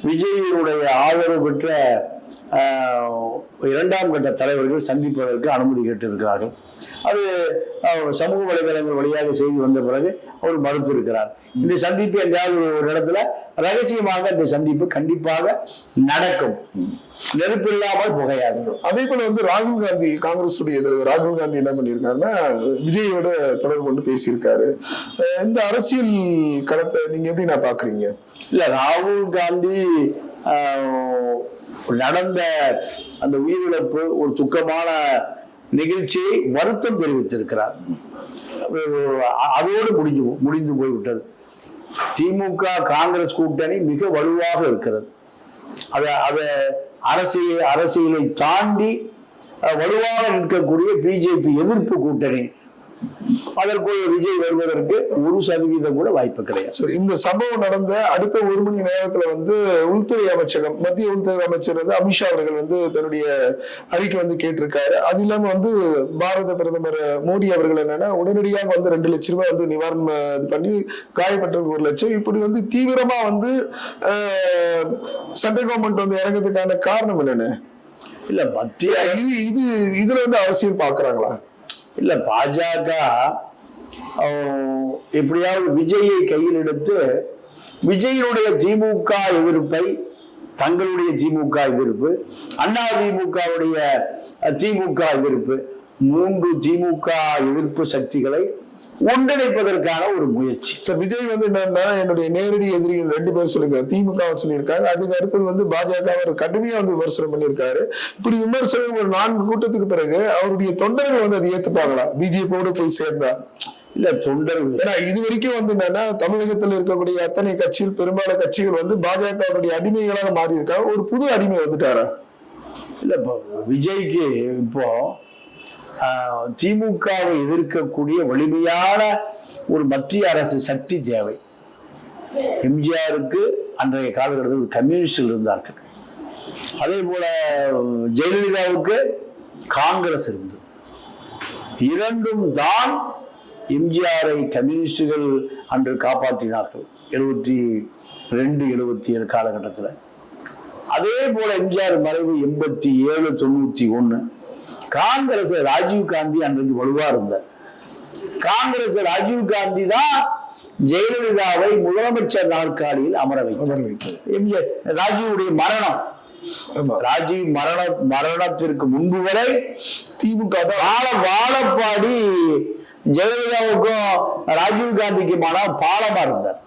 விஜயினுடைய ஆதரவு பெற்ற இரண்டாம் கட்ட தலைவர்கள் சந்திப்பதற்கு அனுமதி கேட்டிருக்கிறார்கள். அது சமூக வலைதளங்கள் வழியாக செய்தி வந்த பிறகு அவர் மறுத்திருக்கிறார். இந்த சந்திப்பு எங்கேயாவது ஒரு இடத்துல ரகசியமாக இந்த சந்திப்பு கண்டிப்பாக நடக்கும், நெருப்பு இல்லாமல் புகையாது. அதே போல ராகுல் காந்தி, காங்கிரஸ் தலைவர் ராகுல் காந்தி என்ன பண்ணியிருக்காருன்னா விஜயோட தொடர்பு கொண்டு பேசியிருக்காரு. இந்த அரசியல் களத்தை நீங்க எப்படி நான் பாக்குறீங்க? இல்ல, ராகுல் காந்தி நடந்த அந்த உயிரிழப்பு ஒரு துக்கமான நிகழ்ச்சியை வருத்தம் தெரிவித்திருக்கிறார். அதோடு முடிந்து போய்விட்டது. திமுக காங்கிரஸ் கூட்டணி மிக வலுவாக இருக்கிறது. அத அரசியலை தாண்டி வலுவாக நிற்கக்கூடிய பிஜேபி எதிர்ப்பு கூட்டணி, அதற்குள் விஜய் வருவதற்கு 1% கூட வாய்ப்பு கிடையாது. இந்த சம்பவம் நடந்த அடுத்த 1 மணி நேரத்துல உள்துறை அமைச்சகம், மத்திய உள்துறை அமைச்சர் அமித்ஷா அவர்கள் தன்னுடைய அறிக்கை கேட்டிருக்காரு. அது இல்லாம பாரத பிரதமர் மோடி அவர்கள் என்னன்னா உடனடியாக 2 லட்சம் ரூபாய் நிவாரணம் பண்ணி காயப்பட்டவர்கள் 1 லட்சம், இப்படி தீவிரமா சென்ட்ரல் கவர்மெண்ட் இறங்கிறதுக்கான காரணம் என்னன்னு இல்ல மத்திய இதுல அரசியல் பாக்குறாங்களா? இல்ல, பாஜக எப்படியாவது விஜயை கையில் எடுத்து விஜயனுடைய திமுக எதிர்ப்பை, தங்களுடைய திமுக எதிர்ப்பு, அண்ணா திமுகவுடைய திமுக எதிர்ப்பு, 3 திமுக எதிர்ப்பு சக்திகளை ஒன்றிணைப்பதற்கான ஒரு முயற்சி. விஜய் என்னன்னா என்னுடைய நேரடி எதிரிகள் 2 பேர் சொல்லியிருக்காரு, திமுக சொல்லியிருக்காங்க. அதுக்கு அடுத்தது பாஜக கடுமையா விமர்சனம் பண்ணியிருக்காரு. இப்படி விமர்சனம் ஒரு 4 கூட்டத்துக்கு பிறகு அவருடைய தொண்டர்கள் அதை ஏத்துப்பாங்களா பிஜேபியோட போய் சேர்ந்தா? இல்ல, தொண்டர்கள் ஏன்னா இது வரைக்கும் என்னன்னா தமிழகத்தில் இருக்கக்கூடிய அத்தனை கட்சிகள், பெரும்பாலான கட்சிகள் பாஜகவுடைய அடிமைகளாக மாறி இருக்காங்க. ஒரு புது அடிமை வந்துட்டாரா? இல்ல, விஜய்க்கு இப்போ திமுகவை எதிர்க்கக்கூடிய வலிமையான ஒரு மத்திய அரசு சக்தி தேவை. எம்ஜிஆருக்கு அன்றைய காலகட்டத்தில் கம்யூனிஸ்டுகள் இருந்தார்கள். அதே போல ஜெயலலிதாவுக்கு காங்கிரஸ் இருந்தது. 2ம் தான் எம்ஜிஆரை கம்யூனிஸ்டுகள் அன்று காப்பாற்றினார்கள் 72, 77 காலகட்டத்தில். அதே போல எம்ஜிஆர் மறைவு 87, 91. காங்கிரஸ் ராஜீவ் காந்தி அன்றைக்கு வலுவா இருந்தார். காங்கிரஸ் ராஜீவ் காந்தி தான் ஜெயலலிதாவை முதலமைச்சர் நாற்காலியில் அமர வைத்தார். ராஜீவுடைய மரணம், ராஜீவ் மரணத்திற்கு முன்பு வரை திமுக வாழப்பாடி ஜெயலலிதாவுக்கும் ராஜீவ் காந்திக்குமான பாலமா இருந்தார்.